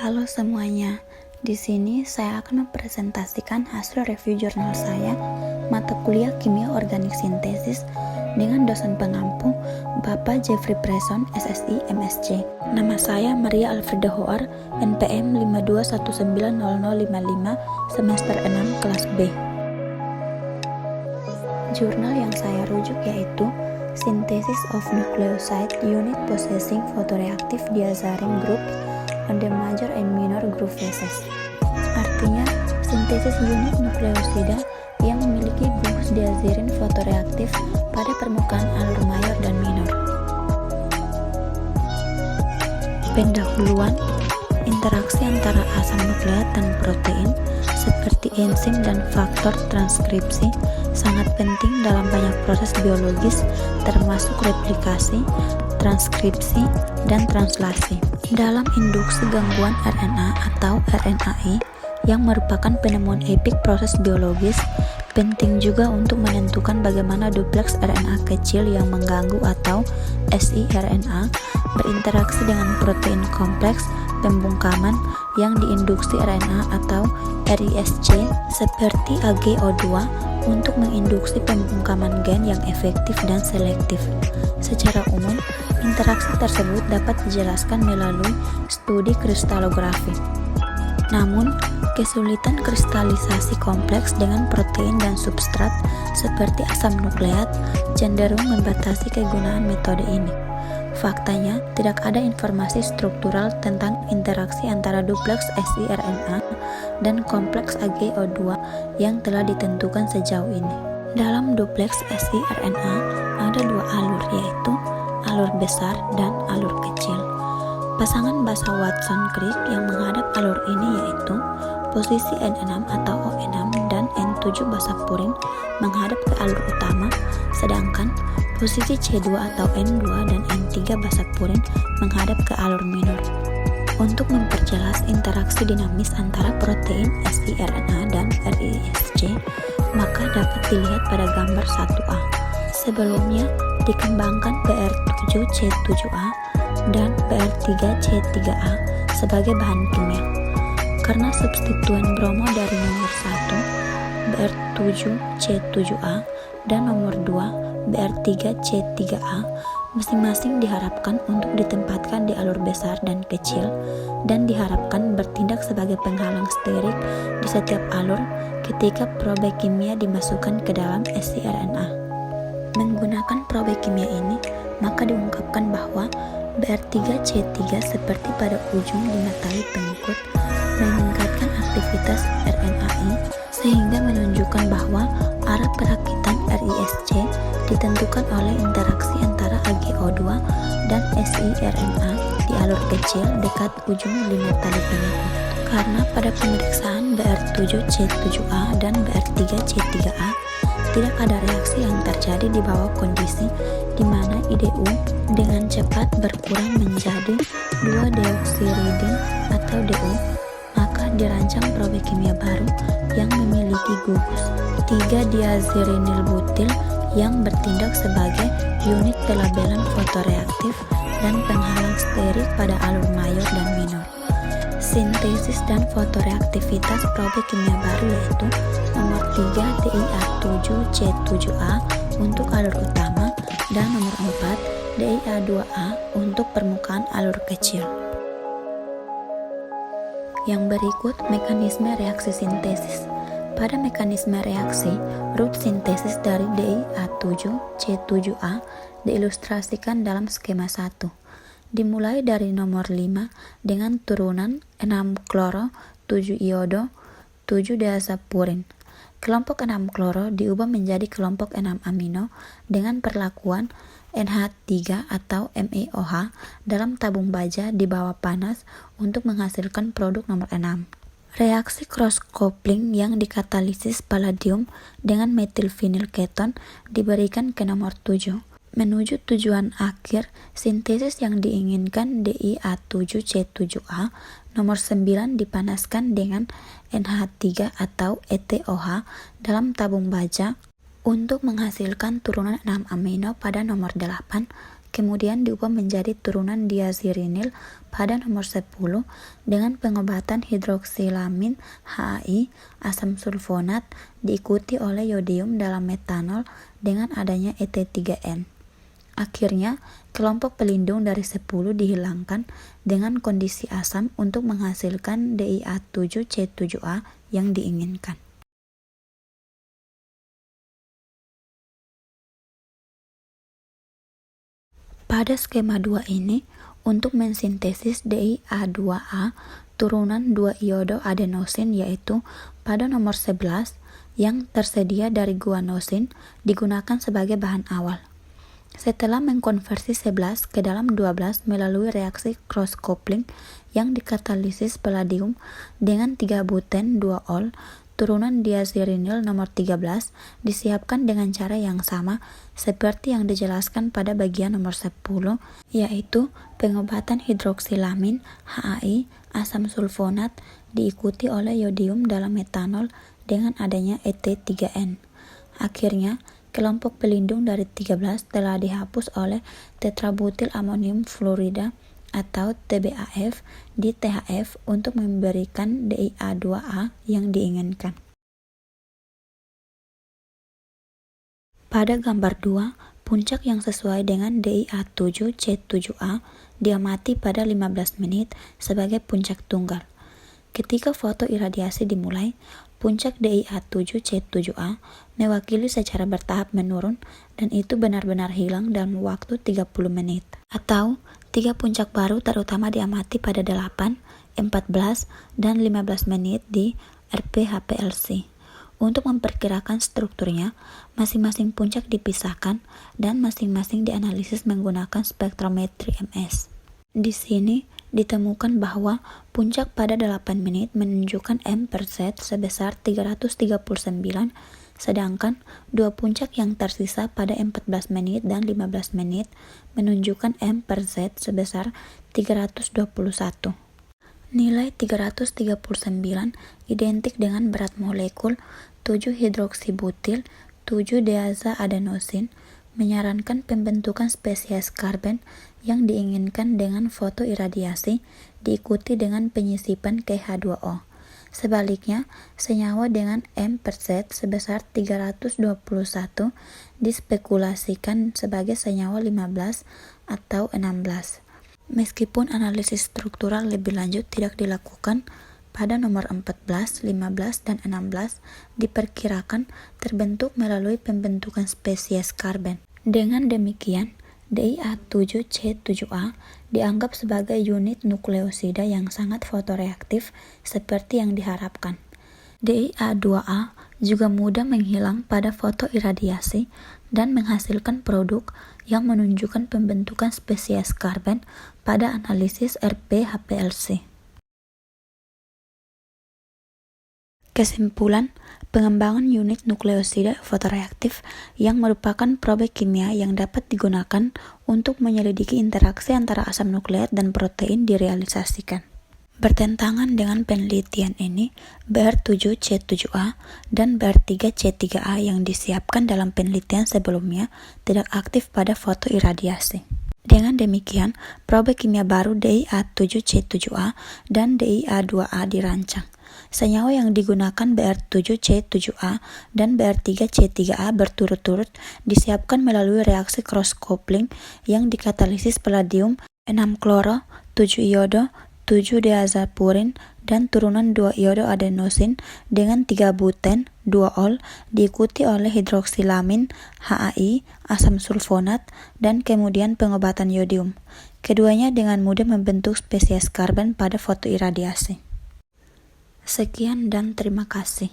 Halo semuanya, di sini saya akan mempresentasikan hasil review jurnal saya mata kuliah Kimia Organik Sintesis dengan dosen pengampu Bapak Jeffrey Presson, SSI, MSc. Nama saya Maria Alfreda Hoar, NPM 52190055, semester 6, kelas B. Jurnal yang saya rujuk yaitu Synthesis of Nucleoside Unit Possessing Photoreactive Diazarin Groups on the Major and Minor Groove Phases. Artinya, sintesis unit nukleosida yang memiliki gugus diazirin fotoreaktif pada permukaan alur mayor dan minor. Pendahuluan, interaksi antara asam nukleat dan protein seperti enzim dan faktor transkripsi sangat penting dalam banyak proses biologis termasuk replikasi, transkripsi, dan translasi. Dalam induksi gangguan RNA atau RNAi yang merupakan penemuan epik proses biologis, penting juga untuk menentukan bagaimana dupleks RNA kecil yang mengganggu atau siRNA berinteraksi dengan protein kompleks pembungkaman yang diinduksi RNA atau RISC seperti AGO2 untuk menginduksi pembungkaman gen yang efektif dan selektif. Secara umum, interaksi tersebut dapat dijelaskan melalui studi kristalografi. Namun, kesulitan kristalisasi kompleks dengan protein dan substrat seperti asam nukleat cenderung membatasi kegunaan metode ini. Faktanya, tidak ada informasi struktural tentang interaksi antara dupleks siRNA dan kompleks AGO2 yang telah ditentukan sejauh ini. Dalam dupleks siRNA ada dua alur, yaitu alur besar dan alur kecil. Pasangan basa Watson-Crick yang menghadap alur ini yaitu posisi N6 atau O6 dan N7 basa purin menghadap ke alur utama, sedangkan posisi C2 atau N2 dan N3 basa purin menghadap ke alur minor. Untuk memperjelas interaksi dinamis antara protein siRNA dan RISC, maka dapat dilihat pada gambar 1A. Sebelumnya dikembangkan Br7C7A dan Br3C3A sebagai bahan kimia. Karena substituen bromo dari nomor 1 Br7C7A dan nomor 2 Br3C3A masing-masing diharapkan untuk ditempatkan di alur besar dan kecil dan diharapkan bertindak sebagai penghalang sterik di setiap alur ketika probe kimia dimasukkan ke dalam siRNA. Menggunakan probe kimia ini, maka diungkapkan bahwa Br3C3 seperti pada ujung 5 tali pengikut meningkatkan aktivitas RNAi sehingga menunjukkan bahwa arah perakitan RISC ditentukan oleh interaksi antara AGO2 dan siRNA di alur kecil dekat ujung 5 tali pengikut. Karena pada pemeriksaan Br7C7A dan Br3C3A tidak ada reaksi yang terjadi di bawah kondisi di mana IDU dengan cepat berkurang menjadi 2-deoksiridin atau DU, maka dirancang probe kimia baru yang memiliki gugus 3-diazirinylbutil yang bertindak sebagai unit pelabelan fotoreaktif dan penghalang sterik pada alur mayor dan minor. Sintesis dan fotoreaktivitas probe kimia baru yaitu nomor 3 DIA7C7A untuk alur utama dan nomor 4 DIA2A untuk permukaan alur kecil. Yang berikut mekanisme reaksi sintesis. Pada mekanisme reaksi, root sintesis dari DIA7C7A diilustrasikan dalam skema 1. Dimulai dari nomor 5 dengan turunan 6 kloro, 7 iodo, 7 diazapurin. Kelompok 6 kloro diubah menjadi kelompok 6 amino dengan perlakuan NH3 atau MeOH dalam tabung baja di bawah panas untuk menghasilkan produk nomor 6. Reaksi cross-coupling yang dikatalisis palladium dengan metilvinyl keton diberikan ke nomor 7. Menuju tujuan akhir, sintesis yang diinginkan DIA7C7A nomor 9 dipanaskan dengan NH3 atau ETOH dalam tabung baja untuk menghasilkan turunan 6 amino pada nomor 8 kemudian diubah menjadi turunan diazirinil pada nomor 10 dengan pengobatan hidroksilamin HAI asam sulfonat diikuti oleh yodium dalam metanol dengan adanya ET3N. Akhirnya, kelompok pelindung dari 10 dihilangkan dengan kondisi asam untuk menghasilkan DIA7C7A yang diinginkan. Pada skema 2 ini, untuk mensintesis DIA2A turunan 2 iodo adenosin yaitu pada nomor 11 yang tersedia dari guanosin digunakan sebagai bahan awal. Setelah mengkonversi 11 ke dalam 12 melalui reaksi cross coupling yang dikatalisis palladium dengan 3-buten 2-ol, turunan diazirinil nomor 13 disiapkan dengan cara yang sama seperti yang dijelaskan pada bagian nomor 10, yaitu pengobatan hidroksilamin HAI asam sulfonat diikuti oleh yodium dalam metanol dengan adanya ET3N. Akhirnya, kelompok pelindung dari 13 telah dihapus oleh tetrabutil amonium fluorida atau TBAF di THF untuk memberikan DIA2A yang diinginkan. Pada gambar 2, puncak yang sesuai dengan DIA7C7A diamati pada 15 menit sebagai puncak tunggal. Ketika foto iradiasi dimulai, puncak DIA7C7A mewakili secara bertahap menurun dan itu benar-benar hilang dalam waktu 30 menit. Atau 3 puncak baru terutama diamati pada 8, 14, dan 15 menit di RP-HPLC. Untuk memperkirakan strukturnya, masing-masing puncak dipisahkan dan masing-masing dianalisis menggunakan spektrometri MS. Di sini ditemukan bahwa puncak pada 8 menit menunjukkan M/Z sebesar 339, sedangkan 2 puncak yang tersisa pada 14 menit dan 15 menit menunjukkan M/Z sebesar 321. Nilai 339 identik dengan berat molekul 7-hidroksibutil 7-deaza-adenosin, menyarankan pembentukan spesies karben yang diinginkan dengan fotoiradiasi diikuti dengan penyisipan KH2O. Sebaliknya, senyawa dengan M/Z sebesar 321 dispekulasikan sebagai senyawa 15 atau 16. Meskipun analisis struktural lebih lanjut tidak dilakukan, pada nomor 14, 15, dan 16 diperkirakan terbentuk melalui pembentukan spesies karben. Dengan demikian, DIA7C7A dianggap sebagai unit nukleosida yang sangat fotoreaktif seperti yang diharapkan. DIA2A juga mudah menghilang pada fotoiradiasi dan menghasilkan produk yang menunjukkan pembentukan spesies karben pada analisis RP-HPLC. Kesimpulan, pengembangan unit nukleosida fotoreaktif yang merupakan probe kimia yang dapat digunakan untuk menyelidiki interaksi antara asam nukleat dan protein direalisasikan. Bertentangan dengan penelitian ini, BR7C7A dan BR3C3A yang disiapkan dalam penelitian sebelumnya tidak aktif pada fotoiradiasi. Dengan demikian, probe kimia baru DIA7C7A dan DIA2A dirancang. Senyawa yang digunakan BR7C7A dan BR3C3A berturut-turut disiapkan melalui reaksi cross-coupling yang dikatalisis palladium 6-kloro, 7-iodo, 7-deazapurin, dan turunan 2-iodo adenosin dengan 3-buten 2-ol diikuti oleh hidroksilamin HAI asam sulfonat dan kemudian pengobatan yodium. Keduanya dengan mudah membentuk spesies karben pada fotoiradiasi. Sekian dan terima kasih.